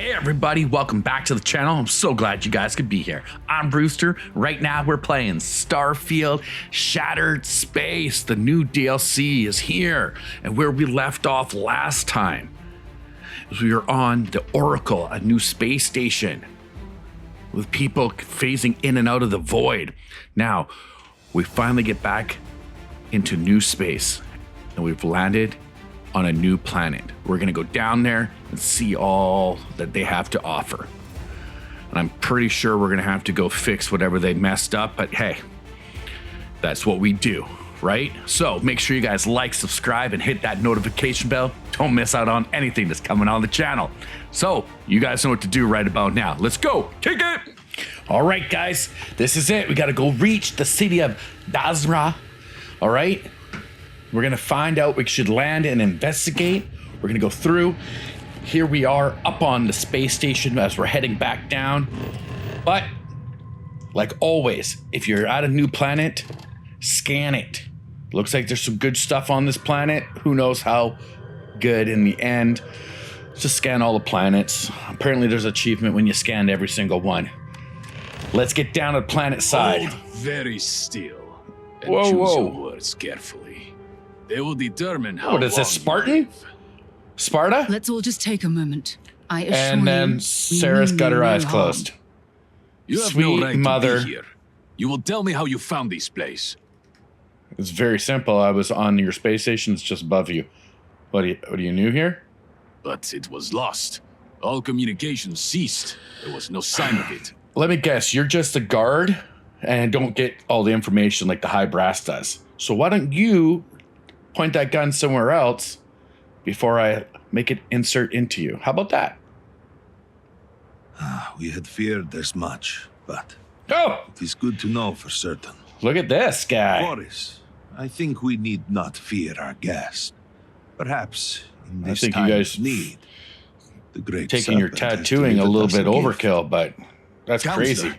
Hey everybody, welcome back to the channel. I'm so glad you guys could be here. I'm Rooster. Right now we're playing Starfield Shattered Space. The new DLC is here. And where we left off last time is we were on the Oracle, a new space station with people phasing in and out of the void. Now, we finally get back into new space and we've landed on a new planet. We're gonna go down there and see all that they have to offer. And I'm pretty sure we're gonna have to go fix whatever they messed up, but hey, that's what we do, right? So make sure you guys like, subscribe, and hit that notification bell. Don't miss out on anything that's coming on the channel. So you guys know what to do right about now. Let's go, kick it. All right, guys, this is it. We gotta go reach the city of Dazra, all right? We're gonna find out, we should land and investigate. We're gonna go through. Here we are up on the space station as we're heading back down. But like always, if you're at a new planet, scan it. Looks like there's some good stuff on this planet. Who knows how good in the end. Just scan all the planets. Apparently there's an achievement when you scan every single one. Let's get down to the planet side. Hold very still and Whoa, choose whoa. your words carefully. They will determine how What is this, long Spartan? you live. Sparta? Let's all just take a moment. I assure And then you, we Sarah's mean got her no eyes harm. closed. You have Sweet no right mother. to be here. You will tell me how you found this place. It's very simple. I was on your space station. It's just above you. What are you new here? But it was lost. All communication ceased. There was no sign of it. Let me guess. You're just a guard and don't get all the information like the high brass does. So why don't you point that gun somewhere else before I make it insert into you? How about that? We had feared as much, but Oh, it is good to know for certain. look at this guy. Boris, I think we need not fear our guest. Perhaps in I this think you time guys of need, the great Taking your serpent has tattooing a delivered little us bit gift. overkill, but that's Counselor, crazy.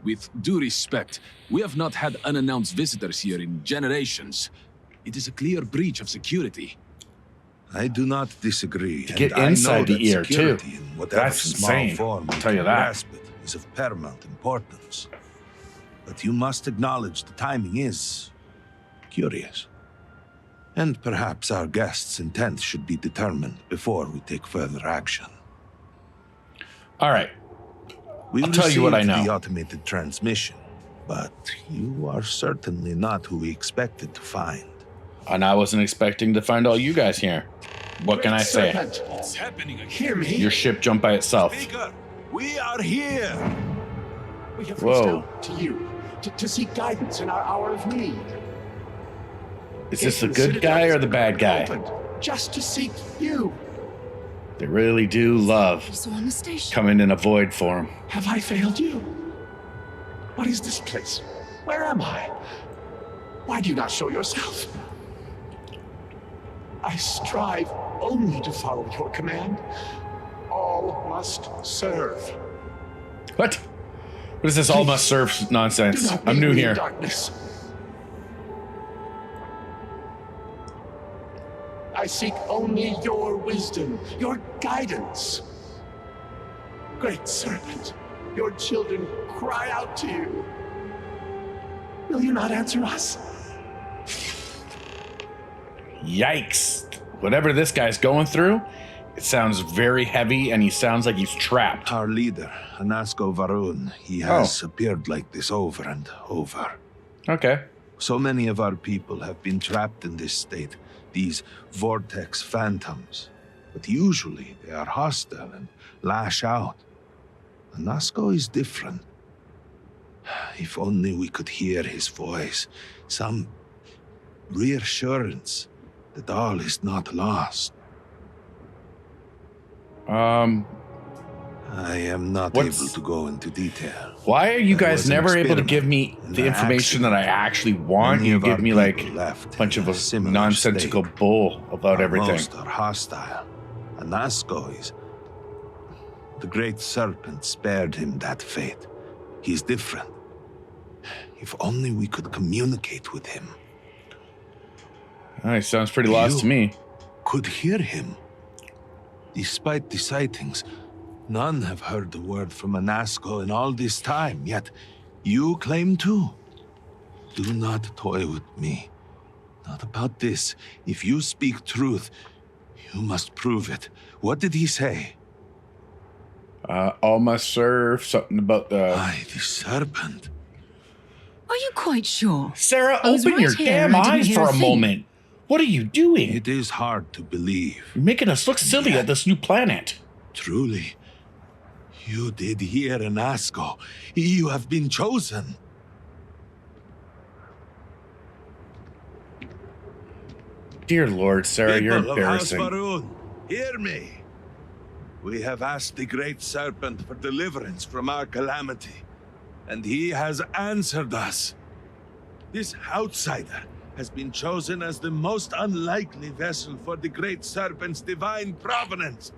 With due respect, we have not had unannounced visitors here in generations. It is a clear breach of security. I do not disagree. To get and I inside know the that ear, too. security in whatever That's small insane. form I'll we tell you can that. grasp it is of paramount importance. But you must acknowledge the timing is curious. And perhaps our guest's intent should be determined before we take further action. All right. We I'll tell you what I received know. the automated transmission, but you are certainly not who we expected to find. And I wasn't expecting to find all you guys here. What can I say? Serpent, What's happening again? hear me. Your ship jumped by itself. Speaker, we are here. We have Whoa. reached out to you to seek guidance in our hour of need. Is this the The good Citadel guy is or the bad guy? opened just to seek you. They really do love So on the station. coming in a void form. Have I failed you? What is this place? Where am I? Why do you not show yourself? I strive only to follow your command. All must serve. What? What is this all must serve Do nonsense? not I'm leave new me in here. darkness. I seek only your wisdom, your guidance. Great Serpent, your children cry out to you. Will you not answer us? Yikes. Whatever this guy's going through, it sounds very heavy and he sounds like he's trapped. Our leader, Anasko Varun, he has appeared like this over and over. Okay. So many of our people have been trapped in this state, these vortex phantoms. But usually they are hostile and lash out. Anasko is different. If only we could hear his voice, some reassurance that all is not lost. I am not What's- able to go into detail. Why are you There guys was an never able to experiment, give me an the information that I actually want? Many You of our give me like people left a bunch in of a a similar nonsensical state. bull about everything. Most are hostile. Anasko is... The great serpent spared him that fate. He's different. If only we could communicate with him. All right, sounds pretty lost to me. Could hear him. Despite the sightings, None have heard the word from Anasco in all this time, yet you claim to. Do not toy with me. Not about this. If you speak truth, you must prove it. What did he say? All must serve. Something about the... Aye, the serpent. Are you quite sure? Sarah, I was open right your here damn and I didn't eyes hear for a a thing. moment. What are you doing? It is hard to believe. You're making us look silly at this new planet. Truly, you did hear Anasco. You have been chosen. Dear Lord, Sarah, you're People of House embarrassing. Varun, hear me. We have asked the Great Serpent for deliverance from our calamity, and he has answered us. This outsider has been chosen as the most unlikely vessel for the Great Serpent's divine providence,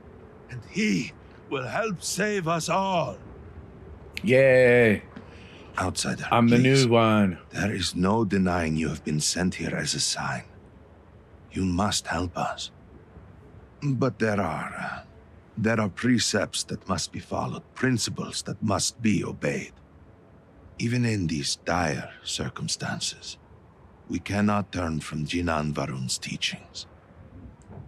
and he will help save us all. Yay. Outsider, I'm the please. new one. There is no denying you have been sent here as a sign. You must help us. But there are precepts that must be followed, principles that must be obeyed. Even in these dire circumstances, we cannot turn from Jinan Varun's teachings.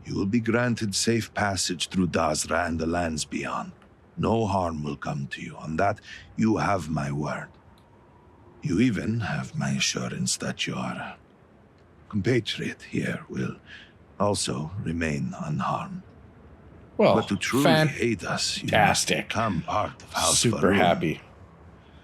You will be granted safe passage through Dazra and the lands beyond. No harm will come to you. On that, you have my word. You even have my assurance that your compatriot here will also remain unharmed. Well, But to truly aid us, you must fantastic. become part of House Super Varun. happy.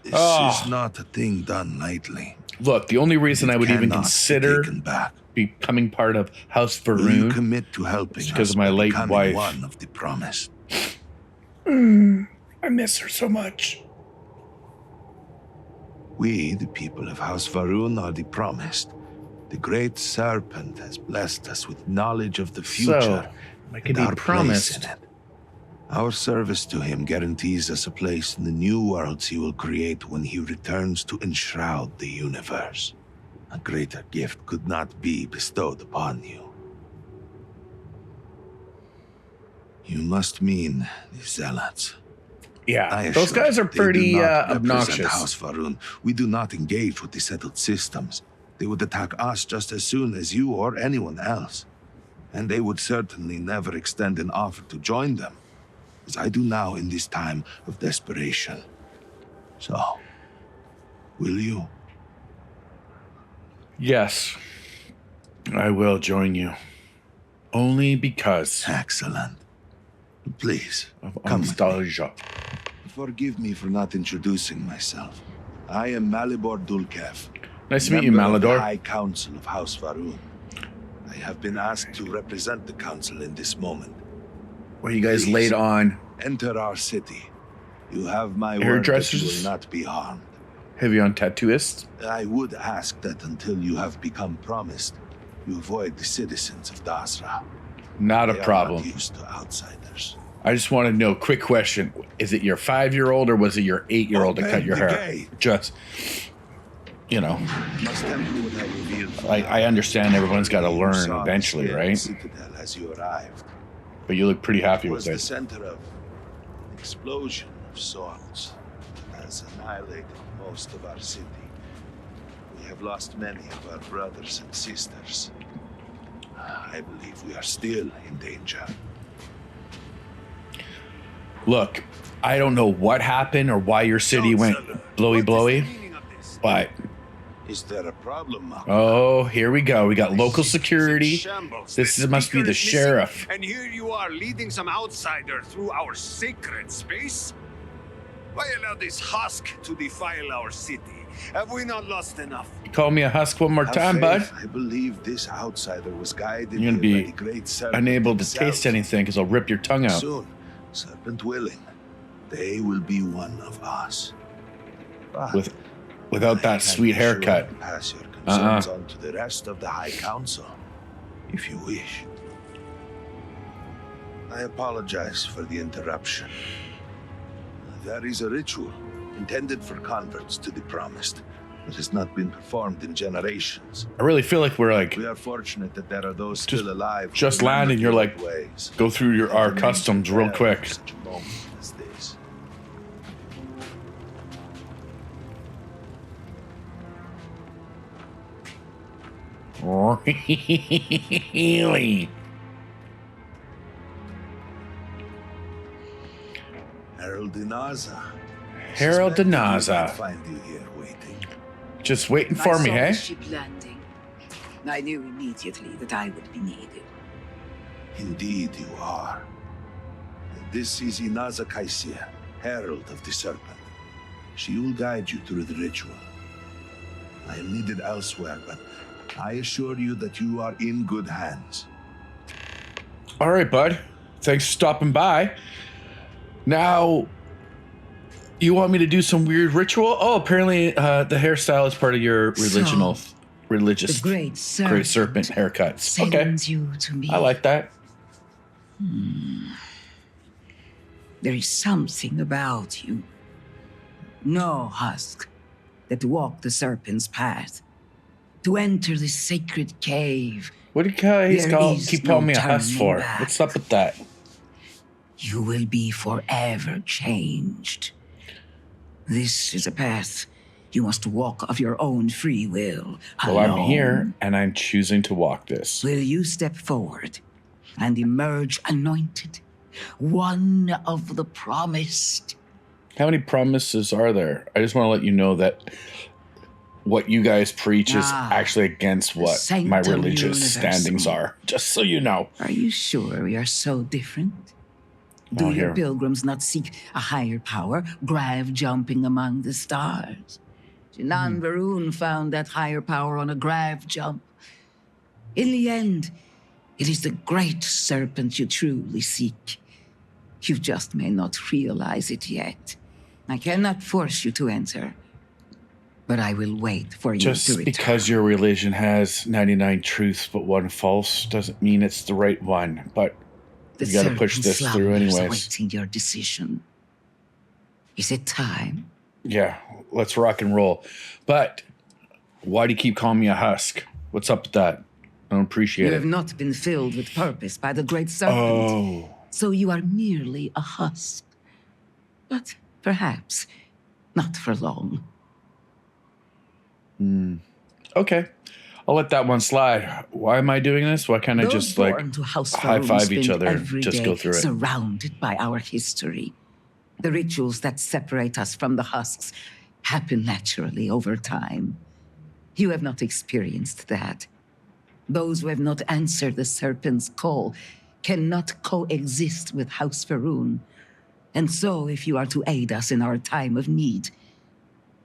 This Oh. is not a thing done lightly. Look, the only reason I would even Cannot be consider taken back. becoming part of House Will you Varun commit to helping It's because us of my by late becoming wife. one of the promised? I miss her so much. We, the people of House Varun, are the promised. The Great Serpent has blessed us with knowledge of the future So, I could and be our place promised. in it. Our service to him guarantees us a place in the new worlds he will create when he returns to enshroud the universe. A greater gift could not be bestowed upon you. You must mean the Zealots. I Yeah, those assure guys you, are they do pretty not represent obnoxious. House Varun. We do not engage with the settled systems. They would attack us just as soon as you or anyone else. And they would certainly never extend an offer to join them, as I do now in this time of desperation. So, will you? Yes, I will join you. Only because Excellent. Please, of come with me. nostalgia. Forgive me for not introducing myself. I am Malibor Dulkev. Nice to meet you, member of the Malador. High Council of House Varun. I have been asked to represent the council in this moment. Where you guys Please. laid on Enter our city. You have my word that you hairdressers, will not be harmed. heavy on tattooists. I would ask that until you have become promised, you avoid the citizens of Dazra. Not a They are problem. not used to outsiders. I just want to know, quick question. Is it your 5-year-old or was it your 8-year-old that Open cut your the hair? gate. Just, you know, Must tell you what I revealed. for I now. understand everyone's got to You learn saw the eventually, scared right? Citadel as you arrived. But you look pretty happy It with was the it. center of an explosion of sorts that has annihilated most of our city. We have lost many of our brothers and sisters. I believe we are still in danger. Look, I don't know what happened or why your city went blowy, but Is there a problem, Mako? oh, here we go. We got local security. Shambles. This The must be speaker the is missing, sheriff. And here you are leading some outsider through our sacred space? Why allow this husk to defile our city? Have we not lost enough? You call me a husk one more Have time, faith. bud. I believe this outsider was guided You're gonna here be by the great serpent unable to himself. taste anything because I'll rip your tongue out. Soon, serpent willing, they will be one of us. But Without I that can sweet be sure haircut. to pass your concerns on to the rest of the High Council, if you wish. I apologize for the interruption. There is a ritual intended for converts to the Promised that has not been performed in generations. I really feel like we're like, We are fortunate that there are those Just- still alive. who just remember landed, the you're old like, ways. go through our Remain customs real prepared quick. for such a moment as this. Really? Harold Dinaza. Harold Suspected we Dinaza. might find you here waiting. Just waiting for me, I saw hey? the ship landing. I knew immediately that I would be needed. Indeed you are. This is Inaza Kaisia, Herald of the Serpent. She will guide you through the ritual. I am needed elsewhere, but I assure you that you are in good hands. All right, bud. Thanks for stopping by. Now, you want me to do some weird ritual? Oh, apparently the hairstyle is part of your religious The great serpent, haircuts. Okay, sends you to me. I like that. There is something about you. No husk that walk the serpent's path. To enter the sacred cave, What do you guys There is keep no calling me a husk turning for? back. What's up with that? you will be forever changed. This is a path you must walk of your own free will. Well, I'm alone. here, and I'm choosing to walk this. Will you step forward and emerge anointed, one of the promised? How many promises are there? I just want to let you know that what you guys preach is actually against what my Sanctum religious standings Universum. are. Just so you know. Are you sure we are so different? Do Oh, your here. pilgrims not seek a higher power, grave jumping among the stars? Jinan Varun found that higher power on a grave jump. In the end, it is the great serpent you truly seek. You just may not realize it yet. I cannot force you to enter, but I will wait for you to Just return. because your religion has 99 truths but one false doesn't mean it's the right one. But The you got to push serpent this through slumbers anyways. awaiting your decision. Is it time? Yeah, let's rock and roll. But why do you keep calling me a husk? What's up with that? I don't appreciate You it. have not been filled with purpose by the great serpent, Oh, so you are merely a husk. But perhaps not for long. okay. I'll let that one slide. Why am I doing this? Why can't I Those just like born to House high Faroon five each spend other and every just day go through it? surrounded by our history. The rituals that separate us from the husks happen naturally over time. You have not experienced that. Those who have not answered the serpent's call cannot coexist with House Faroon. And so, if you are to aid us in our time of need,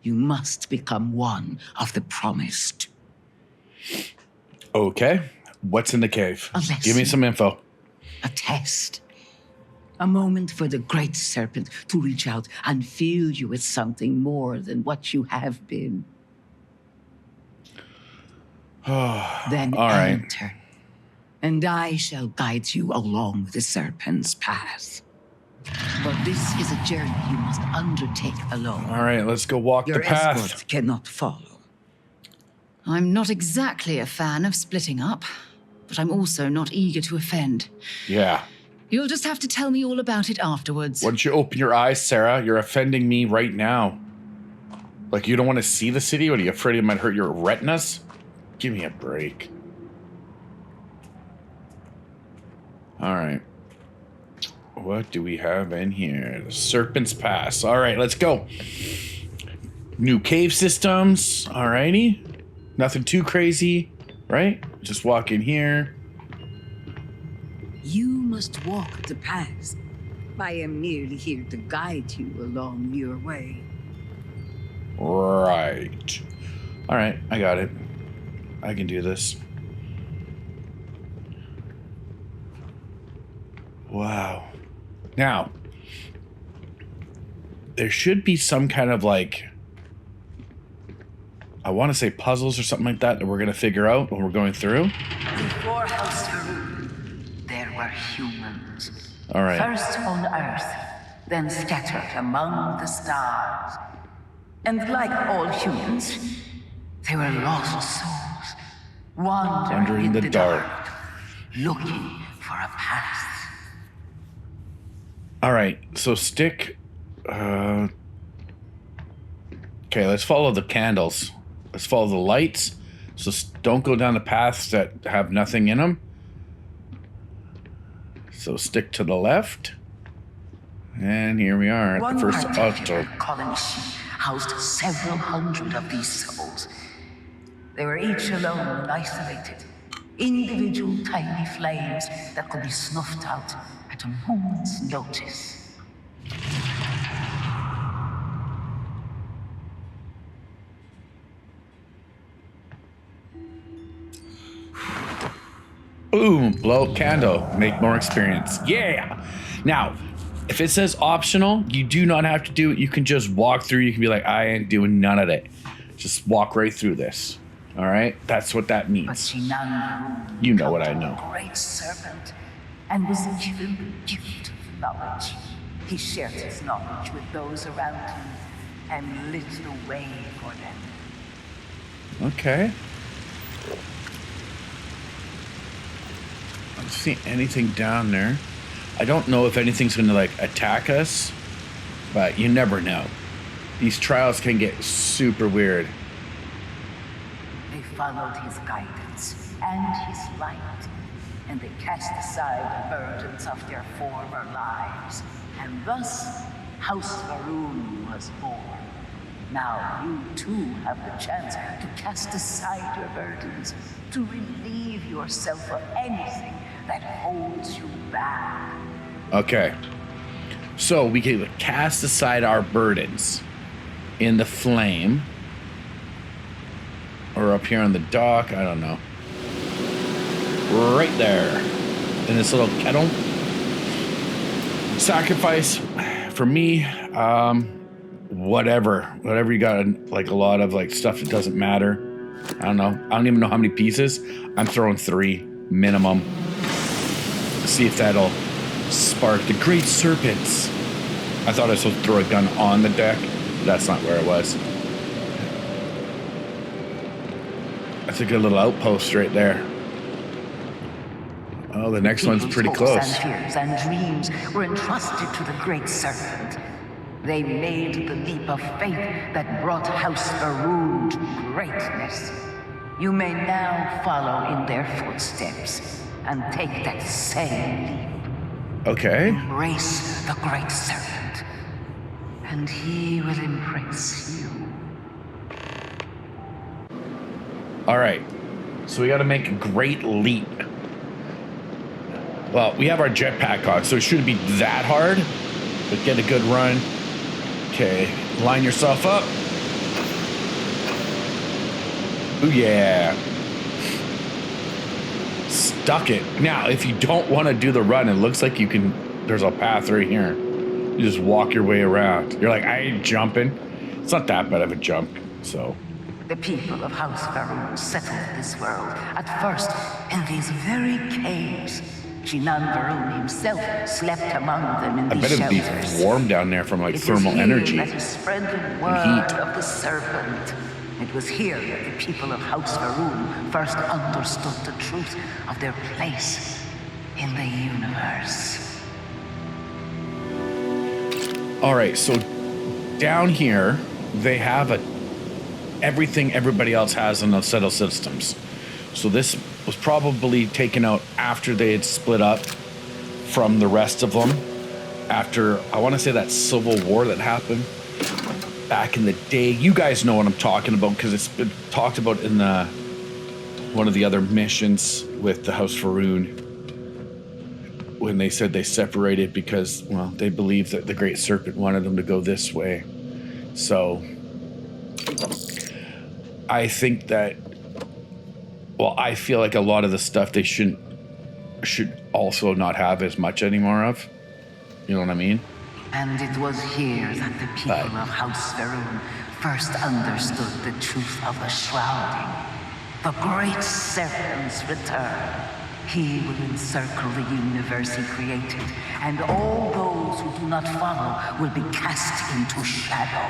you must become one of the promised. Okay. What's in the cave? A Give me lesson. some info. A test. A moment for the great serpent to reach out and fill you with something more than what you have been. Then All right. enter, and I shall guide you along the serpent's path. But this is a journey you must undertake alone. All right, let's go walk Your the path. escort cannot follow. I'm not exactly a fan of splitting up, but I'm also not eager to offend. Yeah. You'll just have to tell me all about it afterwards. Why don't you open your eyes, Sarah? You're offending me right now. Like, you don't want to see the city? What, are you afraid it might hurt your retinas? Give me a break. All right. What do we have in here? The Serpent's Pass. All right, let's go. New cave systems. All righty. Nothing too crazy, right? Just walk in here. You must walk the path. I am merely here to guide you along your way. Right. All right, I got it. I can do this. Wow. Now, there should be some kind of like, I want to say puzzles or something like that we're going to figure out when we're going through. Before House Faroon, there were humans. All right. First on Earth, then scattered among the stars. And like all humans, they were lost souls, wandering in the dark, looking for a path. All right. So stick. Okay, let's follow the candles. Let's follow the lights. So don't go down the paths that have nothing in them. So stick to the left. And here we are at One the first particular altar. colony housed several hundred of these souls. They were each alone and isolated. Individual tiny flames that could be snuffed out at a moment's notice. Boom, blow candle, make more experience. Yeah. Now, if it says optional, you do not have to do it. You can just walk through. You can be like, I ain't doing none of it. Just walk right through this. All right? That's what that But means. she now You know what I know. a great serpent and was given the gift of knowledge. He shared his knowledge with those around him and lit the way for them. Okay. I don't see anything down there. I don't know if anything's going to like attack us, but you never know. These trials can get super weird. They followed his guidance and his light, and they cast aside the burdens of their former lives. And thus, House Varun was born. Now you too have the chance to cast aside your burdens, to relieve yourself of anything that holds you back. Okay. So we can cast aside our burdens in the flame. Or up here on the dock, I don't know. Right there. In this little kettle. Sacrifice for me, whatever you got, like a lot of like stuff that doesn't matter. I don't know. I don't even know how many pieces. I'm throwing 3 minimum. See if that'll spark the great serpents. I thought I was supposed to throw a gun on the deck. But that's not where it was. That's a good little outpost right there. Oh, the next one's pretty People's close. hopes and fears and dreams were entrusted to the great serpent. They made the leap of faith that brought House Varun to greatness. You may now follow in their footsteps and take that same leap. Okay. Embrace the great serpent, and he will embrace you. All right. So we got to make a great leap. Well, we have our jetpack on, so it shouldn't be that hard. But get a good run. Okay. Line yourself up. Ooh, yeah. Stuck it. Now, if you don't want to do the run, it looks like you can. There's a path right here. You just walk your way around. You're like, I ain't jumping. It's not that bad of a jump, so. The people of House Varun settled this world, at first in these very caves. Shinan Varun himself slept among them in I these bet it'd shelters. be warm down there from like It thermal was here energy. that he spread the heat. word of the serpent. It was here that the people of House Varun first understood the truth of their place in the universe. All right, so down here they have everything everybody else has in the settled systems. So this was probably taken out after they had split up from the rest of them. After, I want to say, that civil war that happened back in the day. You guys know what I'm talking about because it's been talked about in one of the other missions with the House Varun, when they said they separated because, well, they believed that the Great Serpent wanted them to go this way. So I think that, well, I feel like a lot of the stuff they should also not have as much anymore of. You know what I mean? And it was here that the people of House Varun first understood the truth of the shrouding. The great serpent's return. He will encircle the universe he created, and all those who do not follow will be cast into shadow.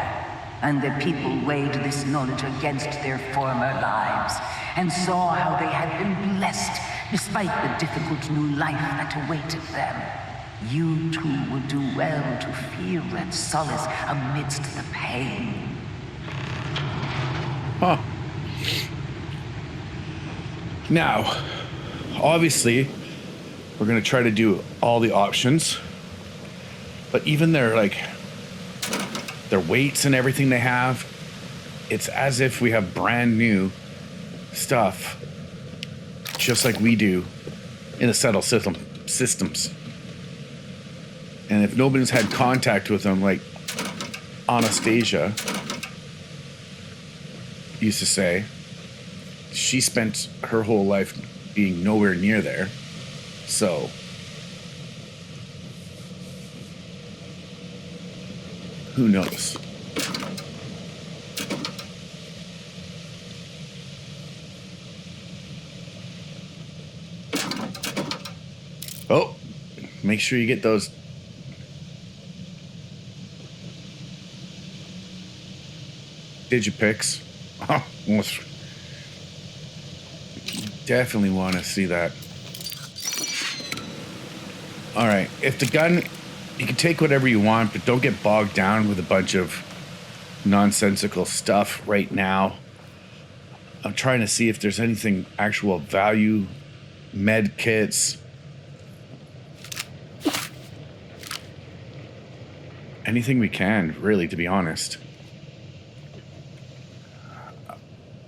And the people weighed this knowledge against their former lives, and saw how they had been blessed despite the difficult new life that awaited them. You too would do well to feel that solace amidst the pain. Huh. Now, obviously, we're going to try to do all the options. But even their weights and everything they have, it's as if we have brand new stuff, just like we do in the settled systems. And if nobody's had contact with them, like Anastasia used to say, she spent her whole life being nowhere near there. So who knows? Oh, make sure you get those Digipics. Oh, definitely want to see that. All right, if the gun, you can take whatever you want, but don't get bogged down with a bunch of nonsensical stuff right now. I'm trying to see if there's anything actual value, med kits, anything we can, really, to be honest.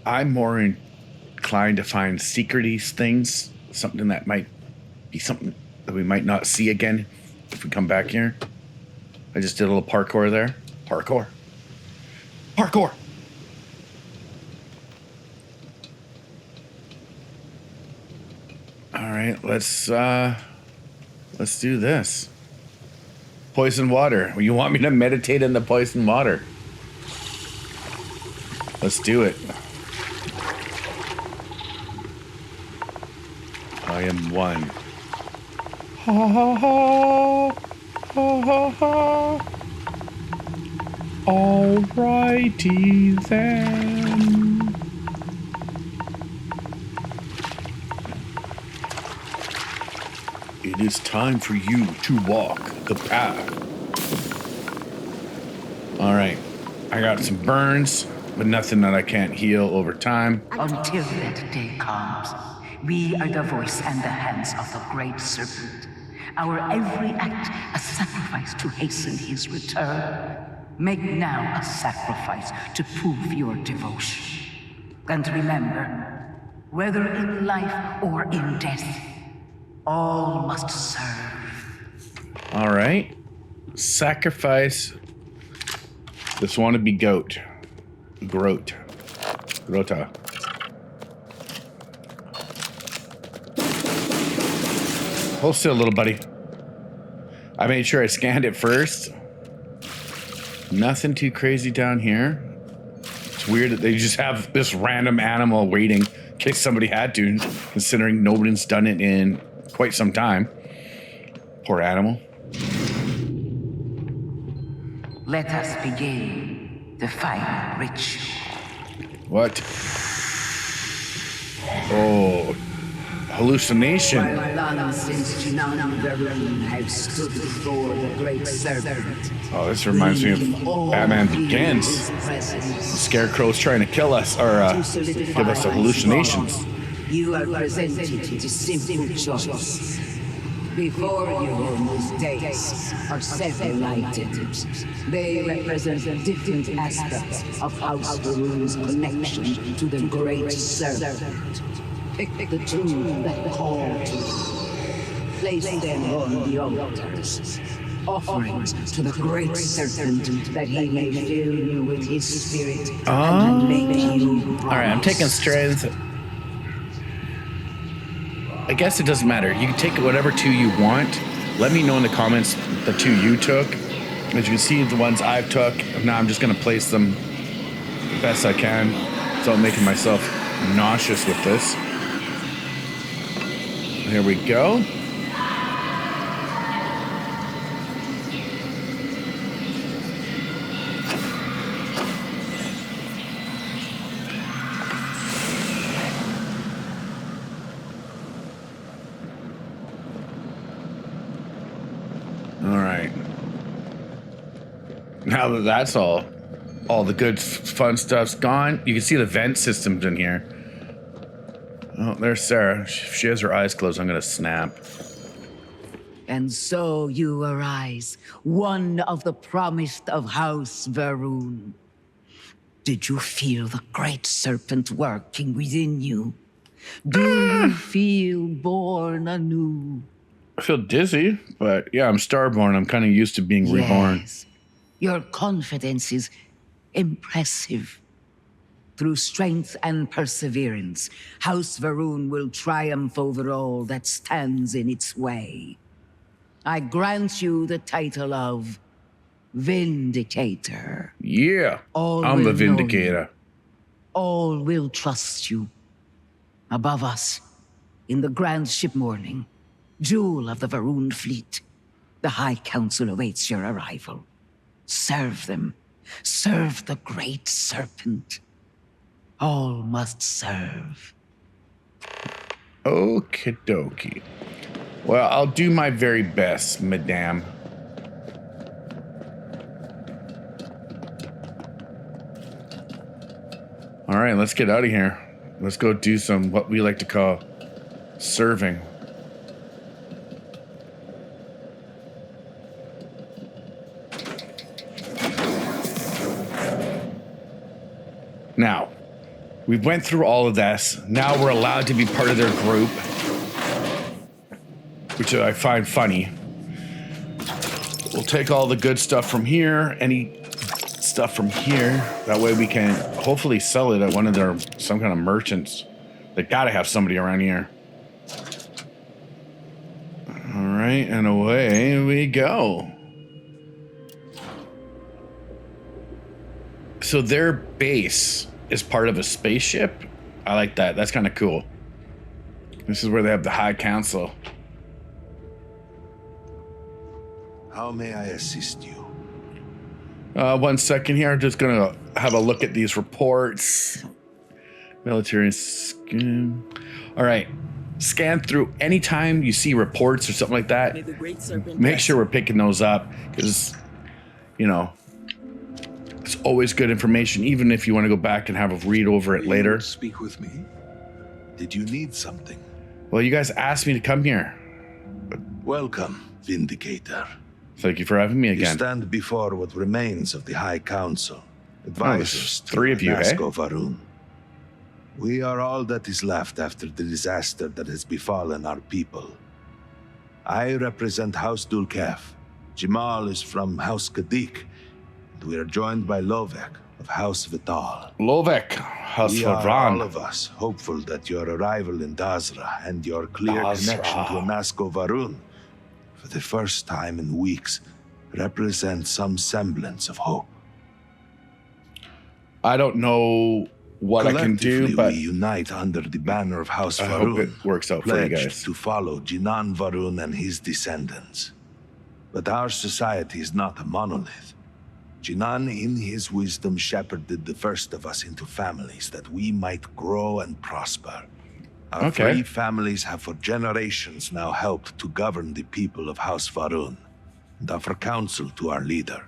I'm more inclined to find secret-y things, something that might be something that we might not see again if we come back here. I just did a little parkour there. Parkour. Parkour! All right, let's do this. Poison water. You want me to meditate in the poison water? Let's do it. I am one. Ha ha ha. Ha ha ha. Alrighty then. It is time for you to walk the path. All right. I got some burns, but nothing that I can't heal over time. Until that day comes, we are the voice and the hands of the great serpent. Our every act a sacrifice to hasten his return. Make now a sacrifice to prove your devotion. And remember, whether in life or in death, all must serve. All right. Sacrifice this wannabe goat. Grota. Hold still, little buddy. I made sure I scanned it first. Nothing too crazy down here. It's weird that they just have this random animal waiting in case somebody had to, considering nobody's done it in quite some time. Poor animal. Let us begin the final ritual. What? Oh, hallucination. Long since Jinan Verum have stood before the great serpent. Oh, this reminds me of Batman Begins. The Scarecrow's trying to kill us, or give us the hallucinations. You are presented to simple choice. Before you on those days are several items. They represent different aspects of House Varun's connection to the great serpent. Pick the two that call to you. Place them on the altars. Offerings to the great serpent that he may fill you with his spirit and make you. All right, I'm taking strength. I guess it doesn't matter. You can take whatever two you want. Let me know in the comments the two you took. As you can see, the ones I've took. Now I'm just going to place them the best I can without making myself nauseous with this. Here we go. Now that that's all the good fun stuff's gone, you can see the vent systems in here. Oh, there's Sarah. If she has her eyes closed, I'm gonna snap. And so you arise, one of the promised of House Varun. Did you feel the great serpent working within you? Do you feel born anew? I feel dizzy, but yeah, I'm starborn. I'm kind of used to being reborn. Yes. Your confidence is impressive. Through strength and perseverance, House Varun will triumph over all that stands in its way. I grant you the title of Vindicator. Yeah, All I'm the will know Vindicator. All will trust you. Above us, in the grand ship morning, jewel of the Varun fleet, the High Council awaits your arrival. Serve them. Serve the great serpent. All must serve. Okie dokie. Well, I'll do my very best, madame. All right, let's get out of here. Let's go do some, what we like to call, serving. Now, we went through all of this. Now we're allowed to be part of their group, which I find funny. We'll take all the good stuff from here, any stuff from here. That way we can hopefully sell it at one of their, some kind of merchants. They gotta have somebody around here. All right, and away we go. So their base is part of a spaceship. I like that. That's kind of cool. This is where they have the High Council. How may I assist you? 1 second here. I'm just gonna have a look at these reports. Military scan. All right. Scan through anytime you see reports or something like that. Make sure we're picking those up because, you know, it's always good information, even if you want to go back and have a read over it later. Speak with me. Did you need something? Well, you guys asked me to come here. Welcome, Vindicator. Thank you for having me You again. stand before what remains of the High Council, advisors to three of you, eh? Nasco Varun. We are all that is left after the disaster that has befallen our people. I represent House Dulkef. Jamal is from House Kadik, and we are joined by Lovek of House Vital. Lovek, House We are all Varun. of us hopeful that your arrival in Dazra and your clear Dazra. connection to Nasco Varun, for the first time in weeks, represent some semblance of hope. I don't know what I can do, Collectively, but we unite under the banner of House I Varun, hope it works out for you pledged guys. to follow Jinan Varun and his descendants. But our society is not a monolith. Jinan, in his wisdom, shepherded the first of us into families that we might grow and prosper. Our Okay. 3 families have for generations now helped to govern the people of House Varun and offer counsel to our leader.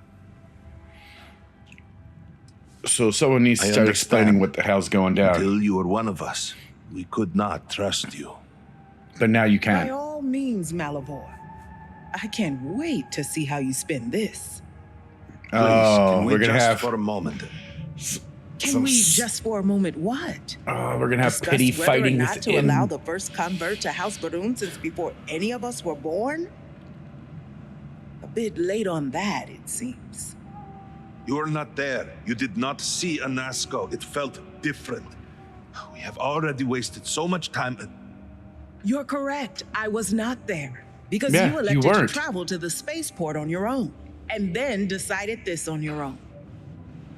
So someone needs to I start explaining understand. what the hell's going down. Until you were one of us, we could not trust you. But now you By can. all means, Malivore. I can't wait to see how you spend this. Please, Oh, can we we're gonna just have for a moment? Can some we s- just for a moment what? we're gonna have Discuss pity whether fighting or not to within. allow the first convert to House Varun since before any of us were born? A bit late on that, it seems. You were not there. You did not see Anasco. It felt different. We have already wasted so much time. You're correct. I was not there. Because Yeah, you you elected to weren't. travel to the spaceport on your own. And then decided this on your own.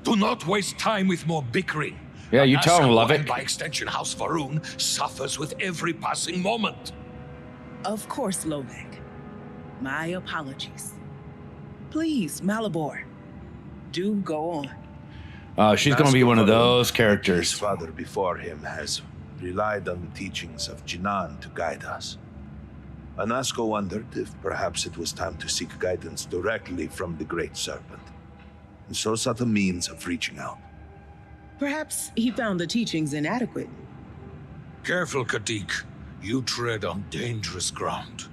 Do not waste time with more bickering. Yeah, you tell him, Anasco, Lovek. and by extension, House Varun suffers with every passing moment. Of course, Lovek. My apologies. Please, Malibor, do go on. She's gonna be one of Nasco Varun, those His characters. father before him has relied on the teachings of Jinan to guide us. Anasco wondered if perhaps it was time to seek guidance directly from the Great Serpent, and so sought a means of reaching out. Perhaps he found the teachings inadequate. Careful, Kadik. You tread on dangerous ground.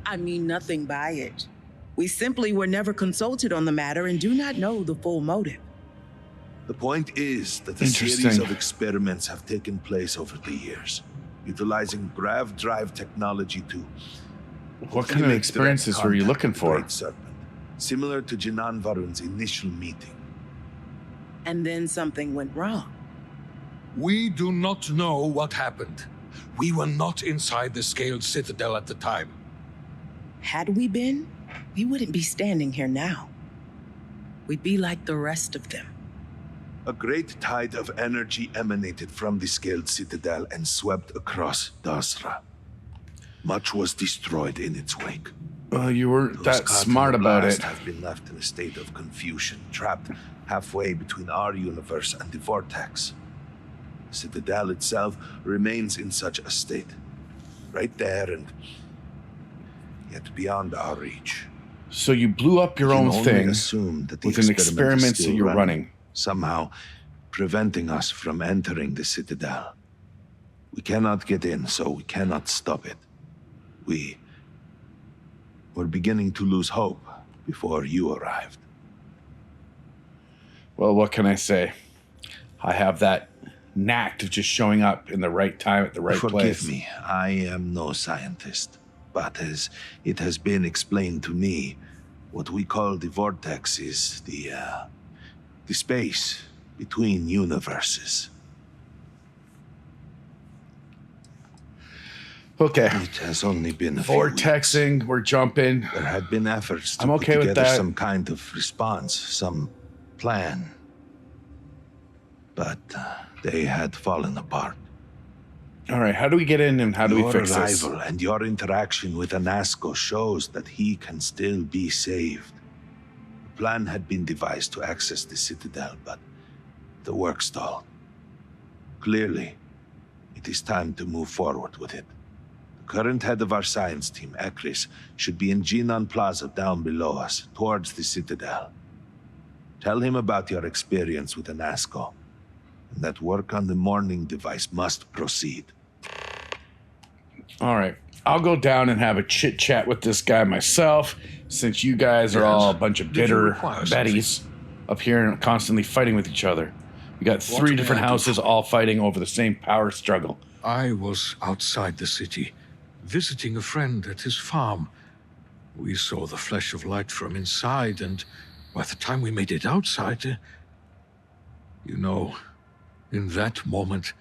I mean nothing by it. We simply were never consulted on the matter and do not know the full motive. The point is that a series Interesting. of experiments have taken place over the years, utilizing grav drive technology to What kind of make experiences direct were you contact looking with the for? Great Serpent, similar to Jinan Varun's initial meeting. And then something went wrong. We do not know what happened. We were not inside the Scaled Citadel at the time. Had we been, we wouldn't be standing here now. We'd be like the rest of them. A great tide of energy emanated from the Scaled Citadel and swept across Dasra. Much was destroyed in its wake. Well, you weren't Those that caught in smart the about blast it. have been left in a state of confusion, trapped halfway between our universe and the Vortex. The Citadel itself remains in such a state. Right there and yet beyond our reach. So you blew up your We can own only thing assume that the with an experiment is experiment still that you're running. somehow preventing us from entering the Citadel. We cannot get in, so we cannot stop it. We're beginning to lose hope before you arrived. Well, what can I say? I have that knack of just showing up in the right time at the right place. Forgive me, I am no scientist, but as it has been explained to me, what we call the vortex is the space between universes. Okay. It has only been a few Vortexing, we're jumping. weeks. There had been efforts to I'm okay put with together that. some kind of response, some plan. But they had fallen apart. All right, how do we get in and how do we Your fix this? arrival and your interaction with Anasco shows that he can still be saved. The plan had been devised to access the Citadel, but the work stalled. Clearly, it is time to move forward with it. The current head of our science team, Ekris, should be in Jinan Plaza down below us, towards the Citadel. Tell him about your experience with Anasco, and that work on the morning device must proceed. All right, I'll go down and have a chit chat with this guy myself, since you guys are Yes. all a bunch of Did you bitter require something? betties up here and constantly fighting with each other. We got What three may different I do houses for you? all fighting over the same power struggle. I was outside the city, visiting a friend at his farm. We saw the flash of light from inside, and by the time we made it outside, you know, in that moment,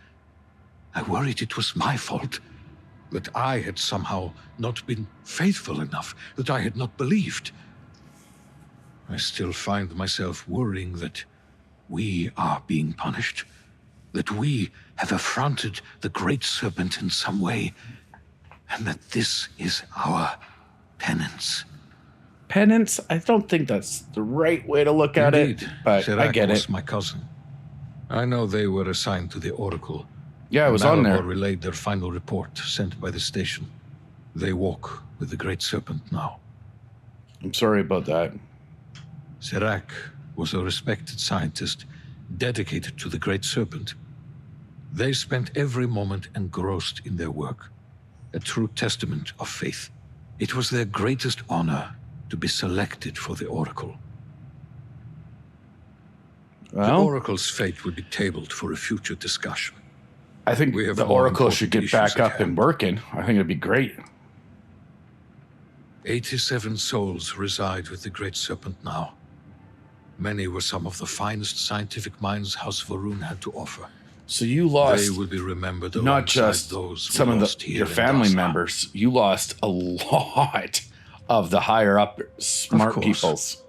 I worried it was my fault. That I had somehow not been faithful enough, that I had not believed. I still find myself worrying that we are being punished, that we have affronted the Great Serpent in some way, and that this is our penance. Penance? I don't think that's the right way to look at Indeed, it, but I Serac get was it. my cousin. I know they were assigned to the Oracle. Yeah, it was on there. Malabor relayed their final report sent by the station. They walk with the Great Serpent now. I'm sorry about that. Serac was a respected scientist dedicated to the Great Serpent. They spent every moment engrossed in their work, a true testament of faith. It was their greatest honor to be selected for the Oracle. The Well, Oracle's fate will be tabled for a future discussion. I think we have the more Oracle should important get back issues at up and hand. working. I think it'd be great. 87 souls reside with the Great Serpent now. Many were some of the finest scientific minds House Varun had to offer. So you lost They will be remembered not alongside just those who some of lost the, here your in family Dasra. members, you lost a lot of the higher up smart course. peoples.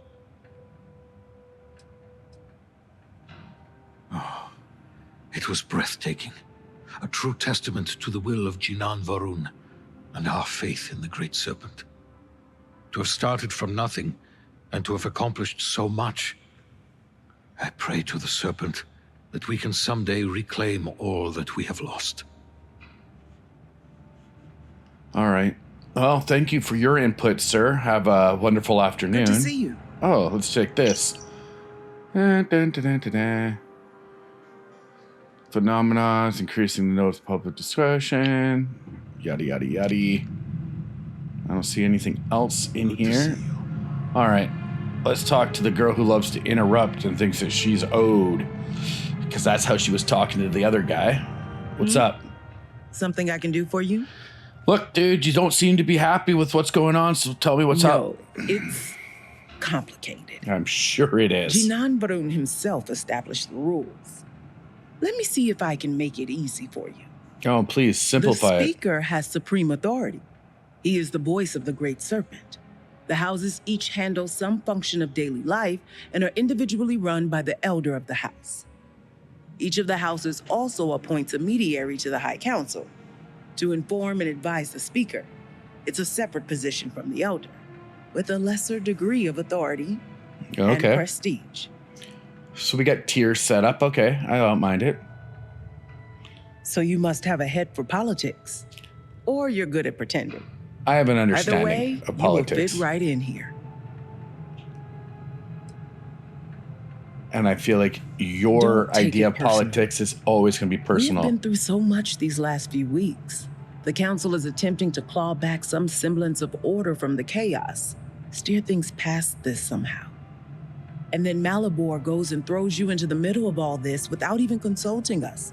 It was breathtaking, a true testament to the will of Jinan Varun and our faith in the Great Serpent. To have started from nothing and to have accomplished so much, I pray to the Serpent that we can someday reclaim all that we have lost. All right. Well, thank you for your input, sir. Have a wonderful afternoon. Good to see you. Oh, let's check this. Dun, dun, dun, dun, dun, dun. Phenomena is increasing the notice of public discussion. Yada, yada, yada. I don't see anything else in Good to here. see you. All right. Let's talk to the girl who loves to interrupt and thinks that she's owed. Because that's how she was talking to the other guy. What's up? Something I can do for you? Look, dude, you don't seem to be happy with what's going on, so tell me what's up. No, it's complicated. I'm sure it is. Jinan Varun himself established the rules. Let me see if I can make it easy for you. Oh, please, simplify The it. speaker has supreme authority. He is the voice of the Great Serpent. The houses each handle some function of daily life and are individually run by the elder of the house. Each of the houses also appoints a mediary to the High Council to inform and advise the speaker. It's a separate position from the elder, with a lesser degree of authority and Okay. prestige. So we got tiers set up. Okay, I don't mind it. So you must have a head for politics, or you're good at pretending. I have an Either understanding way, of you will politics. fit right in here. And I feel like your Don't take idea it of personal. politics is always going to be personal. We've been through so much these last few weeks. The council is attempting to claw back some semblance of order from the chaos, steer things past this somehow. And then Malabor goes and throws you into the middle of all this without even consulting us.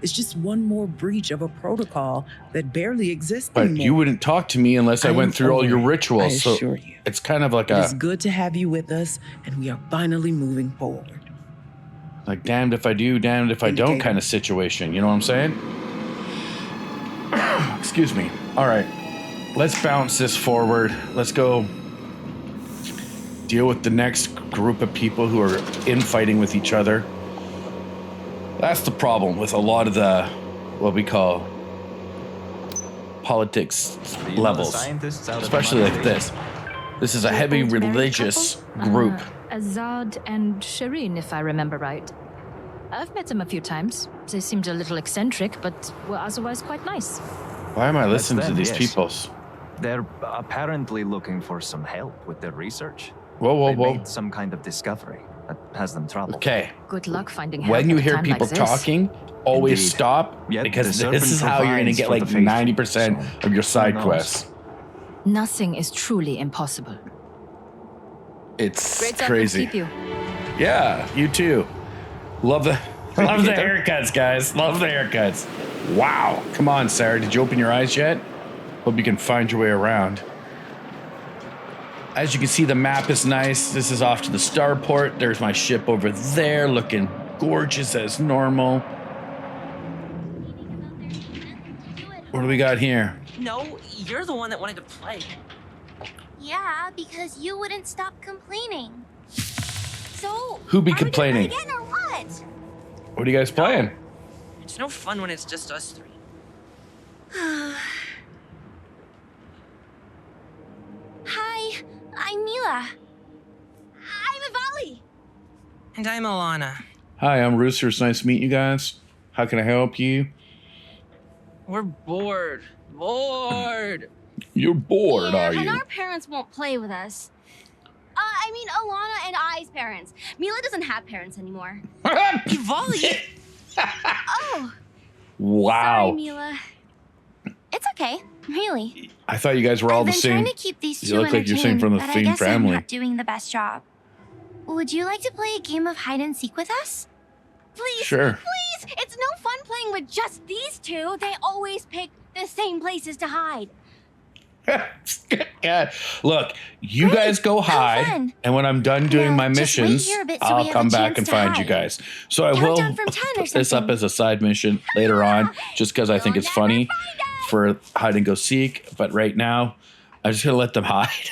It's just one more breach of a protocol that barely exists But anymore. you wouldn't talk to me unless I I went am through all your over it, rituals. I So assure you. it's kind of like It is a good to have you with us, and we are finally moving forward. like damned if I do, damned if I don't Indicator. kind of situation. You know what I'm saying? Excuse me. All right, let's bounce this forward. Let's go deal with the next group of people who are infighting with each other. That's the problem with a lot of the what we call politics levels, especially like this. This is a heavy Old married religious couple? group. Azad and Shireen, if I remember right. I've met them a few times. They seemed a little eccentric, but were otherwise quite nice. Why am I listening to them, these yes. people? They're apparently looking for some help with their research. Whoa, whoa, They whoa. made some kind of discovery that has them troubled. Okay. Good luck finding help When you at a hear time people like this. talking, always Indeed. stop Yet because the serpent this is how you're going to provides get for like the faithful, 90% so of your side who knows? quests. Nothing is truly impossible. It's Great stuff. crazy. Keep you. Yeah, you too. Love the haircuts, guys. Love the haircuts. Wow. Come on, Sarah. Did you open your eyes yet? Hope you can find your way around. As you can see, the map is nice. This is off to the starport. There's my ship over there, looking gorgeous as normal. What do we got here? No, you're the one that wanted to play. Yeah, because you wouldn't stop complaining. So, Who be are we gonna play complaining? again or what? What are you guys playing? It's no fun when it's just us three. Hi, I'm Mila. I'm Ivali. And I'm Alana. Hi, I'm Rooster. It's nice to meet you guys. How can I help you? We're bored. Bored. You're bored, Yeah, are and you? our parents won't play with us. I mean, Alana and I's parents. Mila doesn't have parents anymore. Ivali! Oh, Wow. sorry, Mila. It's okay, really. I thought you guys were all I've the been same. trying to keep these You two look like you're saying from the entertained, same but I guess family. I'm not doing the best job. Would you like to play a game of hide and seek with us? Please, Sure. please! It's no fun playing with just these two. They always pick the same places to hide. God. Look, you Great, guys go have hide, fun. and when I'm done doing Now, my just wait missions, here a bit so we I'll have come a back chance and to find you hide. guys. So I will Countdown from 10 or put this up something. as a side mission later on, just because I think You'll it's never funny find us. for hide and go seek. But right now, I'm just gonna let them hide,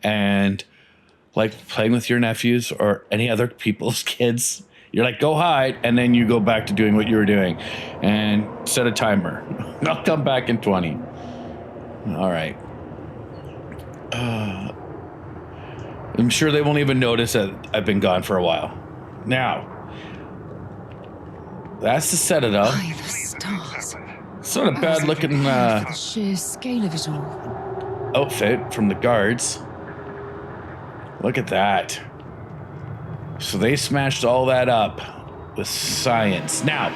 and like playing with your nephews or any other people's kids. You're like, go hide, and then you go back to doing what you were doing, and set a timer. I'll come back in 20. All right. I'm sure they won't even notice that I've been gone for a while. Now, that's to set it up. By the stars. It's not a bad looking The sheer scale of it all. outfit from the guards. Look at that. So they smashed all that up with science. Now,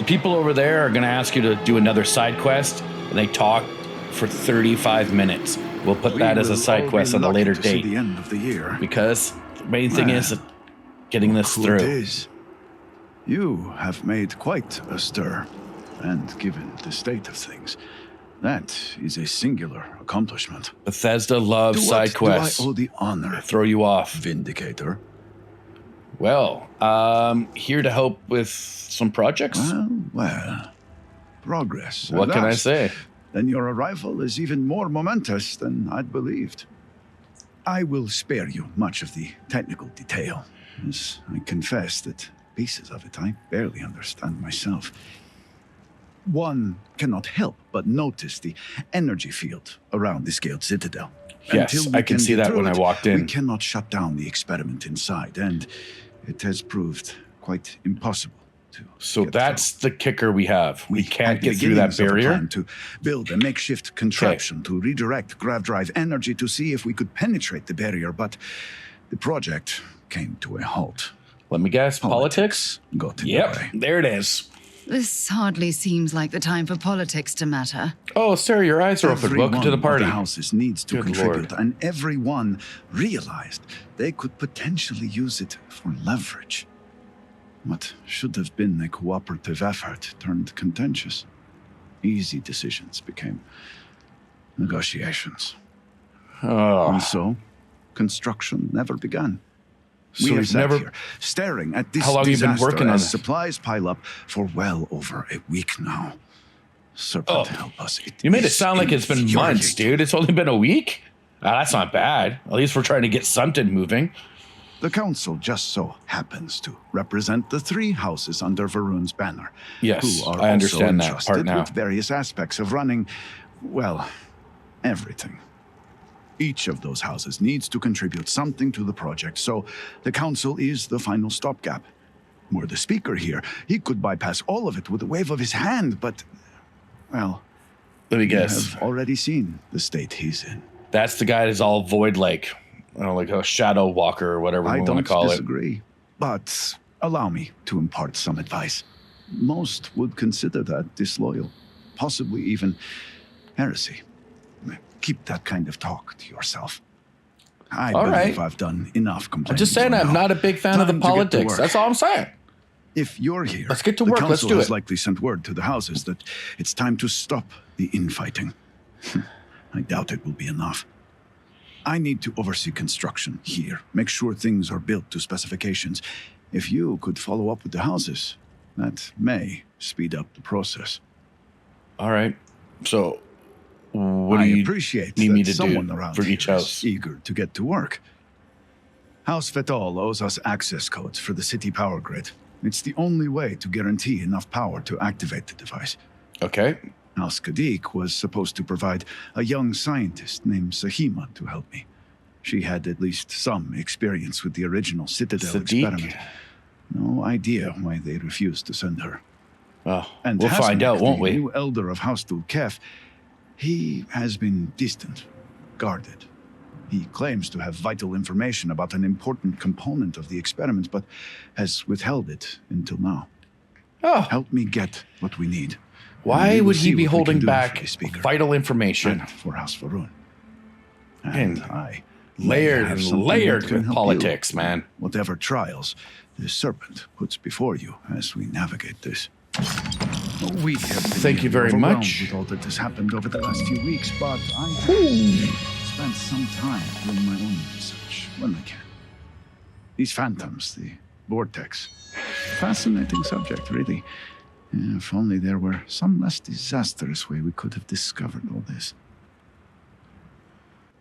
The people over there are going to ask you to do another side quest, and they talk for 35 minutes. We'll put that as a side quest on a later date. The end of the year. Because the main thing is getting this It through. is. You have made quite a stir, and given the state of things, that is a singular accomplishment. Bethesda loves side quests. Do I owe the honor? Throw you off. Vindicator. Well, here to help with some projects. Well. Progress. What at can I last. say? Then your arrival is even more momentous than I'd believed. I will spare you much of the technical detail, as I confess that pieces of it I barely understand myself. One cannot help but notice the energy field around the scaled citadel. Yes, Until we I can see get that through when I it, walked in. We cannot shut down the experiment inside, and it has proved quite impossible. So that's the kicker we have. We can't At the get through that beginnings of a barrier. plan to build a makeshift contraption to redirect grav drive energy to see if we could penetrate the barrier, but the project came to a halt. Let me guess, politics? Got in the Yep, way. there it is. This hardly seems like the time for politics to matter. Oh, Sarah, your eyes are open. Welcome to the party. The houses needs to Good contribute, Lord. and everyone realized they could potentially use it for leverage. What should have been a cooperative effort turned contentious. Easy decisions became negotiations. Oh. And so, construction never began. So We have we've sat never- here, staring at this How long have you been disaster working on as this? supplies pile up for well over a week now. Serpent help us. You made it is sound like it's been months, infuriating. dude. It's only been a week? That's not bad. At least we're trying to get something moving. The council just so happens to represent the three houses under Varun's banner. Yes, who are I understand also that part entrusted now. with various aspects of running, well, everything. Each of those houses needs to contribute something to the project, so the council is the final stopgap. Were the speaker here, he could bypass all of it with a wave of his hand, but, well, Let me you guess. have already seen the state he's in. That's the guy that's all void like a shadow walker or whatever I we want don't to call disagree, but allow me to impart some advice. Most would consider that disloyal, possibly even heresy. Keep that kind of talk to yourself. I All believe right. I've done enough it. I'm complaining. just saying for I'm now. not a big fan of the Time to get to politics. work. That's all I'm saying. If you're here, Let's get to the work. Let's council do has it. likely sent word to the houses that it's time to stop the infighting. I doubt it will be enough. I need to oversee construction here, make sure things are built to specifications. If you could follow up with the houses, that may speed up the process. All right. So, what do I you appreciate need that me to someone do around for here each is house? eager to get to work. House Fetal owes us access codes for the city power grid. It's the only way to guarantee enough power to activate the device. Okay. House Kadik was supposed to provide a young scientist named Sahima to help me. She had at least some experience with the original Citadel Sadiq? experiment. No idea why they refused to send her. Oh, And we'll find Hasmek, out, won't the we? new elder of House Dulkef, he has been distant, guarded. He claims to have vital information about an important component of the experiment, but has withheld it until now. Oh. Help me get what we need. Why And we will would he see be what we holding can do for back the speaker vital information? and for House Varun. And I layered may have and something layered that can with help politics, you, man. Whatever trials the serpent puts before you as we navigate this. We have been Thank you very overwhelmed much. with all that has happened over the last few weeks, but I have spent some time doing my own research when I can. These phantoms, the vortex, fascinating subject, really. If only there were some less disastrous way we could have discovered all this.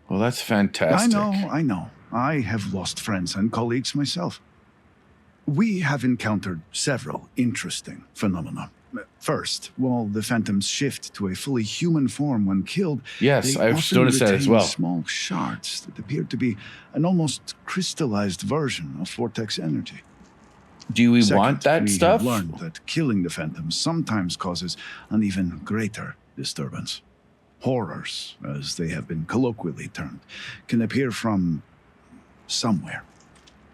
Well, that's fantastic. I know. I have lost friends and colleagues myself. We have encountered several interesting phenomena. First, while the phantoms shift to a fully human form when killed, Yes, they I've often noticed that as retain well. small shards that appear to be an almost crystallized version of vortex energy. Do we Second, want that we stuff? have learned that killing the phantoms sometimes causes an even greater disturbance. Horrors, as they have been colloquially termed, can appear from somewhere.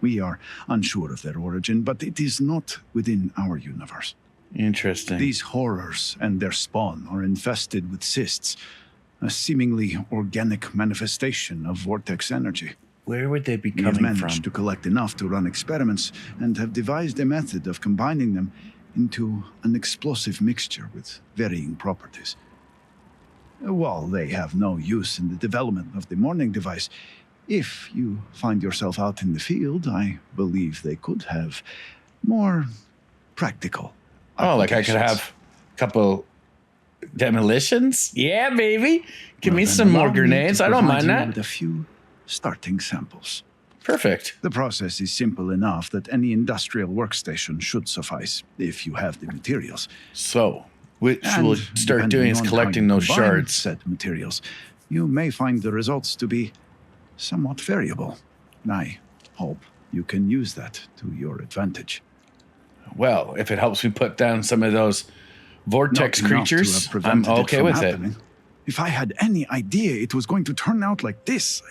We are unsure of their origin, but it is not within our universe. Interesting. These horrors and their spawn are infested with cysts, a seemingly organic manifestation of vortex energy. Where would they be We have coming managed from? to collect enough to run experiments and have devised a method of combining them into an explosive mixture with varying properties. While they have no use in the development of the morning device, if you find yourself out in the field, I believe they could have more practical Oh, like I could applications. have a couple demolitions? Yeah, baby. Give Well, me then some more allow me to grenades. I don't provide mind you that. with a few starting samples. Perfect. The process is simple enough that any industrial workstation should suffice if you have the materials. So, which And we'll start depending doing is on how collecting you those combine shards. said materials, you may find the results to be somewhat variable. I hope you can use that to your advantage. Well, if it helps me put down some of those vortex Not enough to creatures, have prevented I'm it okay from with happening. If I had any idea it was going to turn out like this,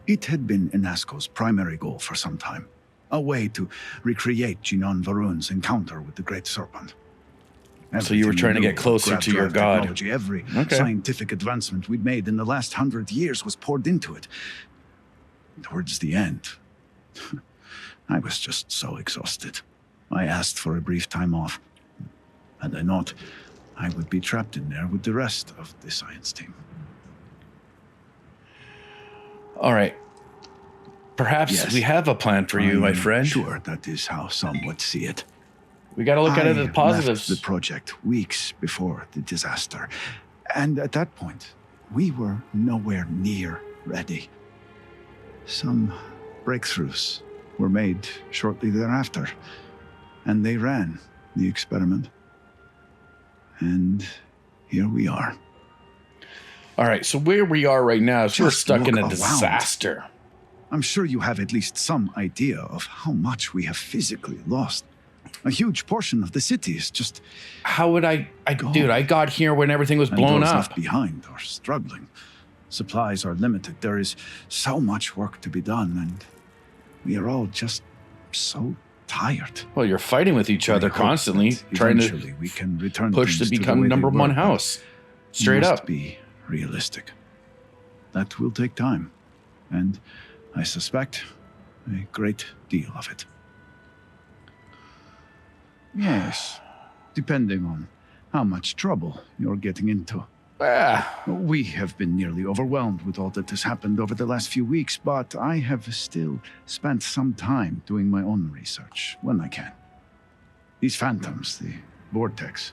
it had been Inasco's primary goal for some time. A way to recreate Jinan Varun's encounter with the Great Serpent. So you were Everything trying to we get knew closer about to your grav god. technology, every Okay. scientific advancement we'd made in the last 100 years was poured into it. Towards the end, I was just so exhausted. I asked for a brief time off. Had I not, I would be trapped in there with the rest of the science team. All right. Perhaps Yes. we have a plan for you, my I'm friend. Sure, that is how some would see it. We got to look at it as I positives. left the project weeks before the disaster, and at that point, we were nowhere near ready. Some breakthroughs were made shortly thereafter, and they ran the experiment. And here we are. All right, so where we are right now is we're Just stuck in a look around. disaster. I'm sure you have at least some idea of how much we have physically lost. A huge portion of the city is just... How would dude, I got here when everything was and blown those up. left behind are struggling. Supplies are limited. There is so much work to be done, and we are all just so tired. Well, you're fighting with each I other hope constantly, that trying to eventually we can return push to things the become way they number were, one but house. we Straight must up. be realistic. That will take time, and I suspect a great deal of it. Yes, depending on how much trouble you're getting into. We have been nearly overwhelmed with all that has happened over the last few weeks, but I have still spent some time doing my own research when I can. These phantoms, the vortex,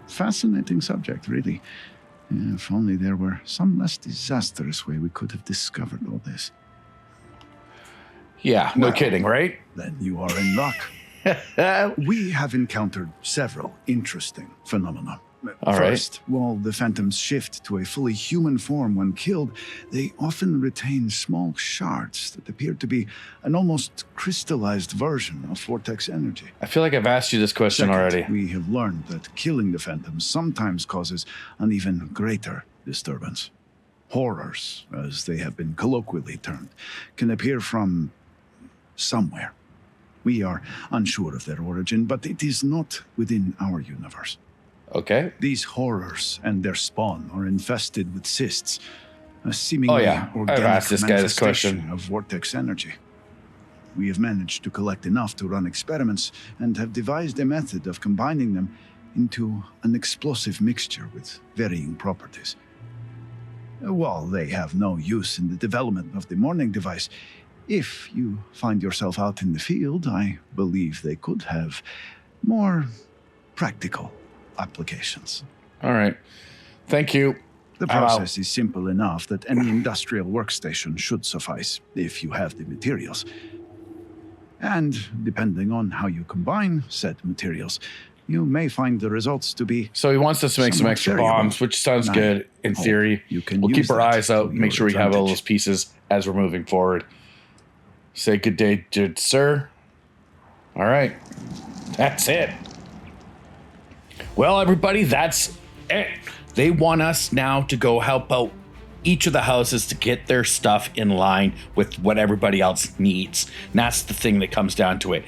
fascinating subject, really. If only there were some less disastrous way we could have discovered all this. Yeah, no Well, kidding, right? Then you are in luck. We have encountered several interesting phenomena. All right. First, while the phantoms shift to a fully human form when killed, they often retain small shards that appear to be an almost crystallized version of vortex energy. I feel like I've asked you this question Second, already. we have learned that killing the phantoms sometimes causes an even greater disturbance. Horrors, as they have been colloquially termed, can appear from somewhere. We are unsure of their origin, but it is not within our universe. Okay. These horrors and their spawn are infested with cysts, a seemingly I've organic asked this guy this manifestation question. of vortex energy. We have managed to collect enough to run experiments and have devised a method of combining them into an explosive mixture with varying properties. While they have no use in the development of the morning device, if you find yourself out in the field, I believe they could have more practical applications. All right. Thank you. The process is simple enough that any industrial workstation should suffice if you have the materials. And depending on how you combine said materials, you may find the results to be... So he wants us to make some somewhat extra variable. bombs, which sounds I good in hope theory. you can We'll use keep our that eyes out, to make your sure we have all advantage. those pieces as we're moving forward. Say good day, good sir. All right. That's it. Well, everybody, that's it. They want us now to go help out each of the houses to get their stuff in line with what everybody else needs. And that's the thing that comes down to it.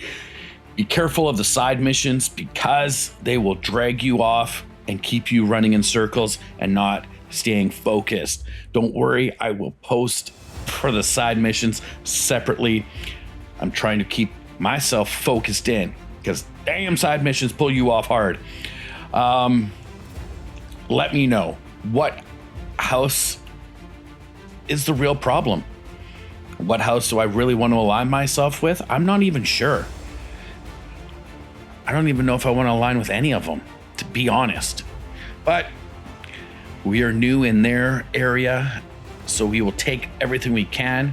Be careful of the side missions because they will drag you off and keep you running in circles and not staying focused. Don't worry, I will post for the side missions separately. I'm trying to keep myself focused in because damn side missions pull you off hard. Let me know what house is the real problem. What house do I really want to align myself with? I'm not even sure. I don't even know if I want to align with any of them, to be honest. But we are new in their area, so we will take everything we can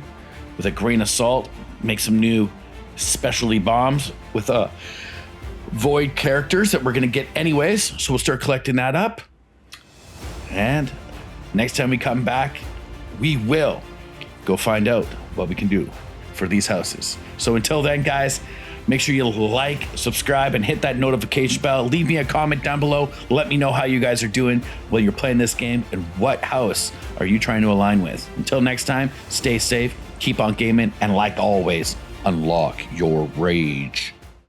with a grain of salt, make some new specialty bombs with void characters that we're going to get anyways. So we'll start collecting that up. And next time we come back, we will go find out what we can do for these houses. So until then, guys, make sure you like, subscribe, and hit that notification bell. Leave me a comment down below. Let me know how you guys are doing while you're playing this game and what house are you trying to align with. Until next time, stay safe, keep on gaming, and like always, unlock your rage.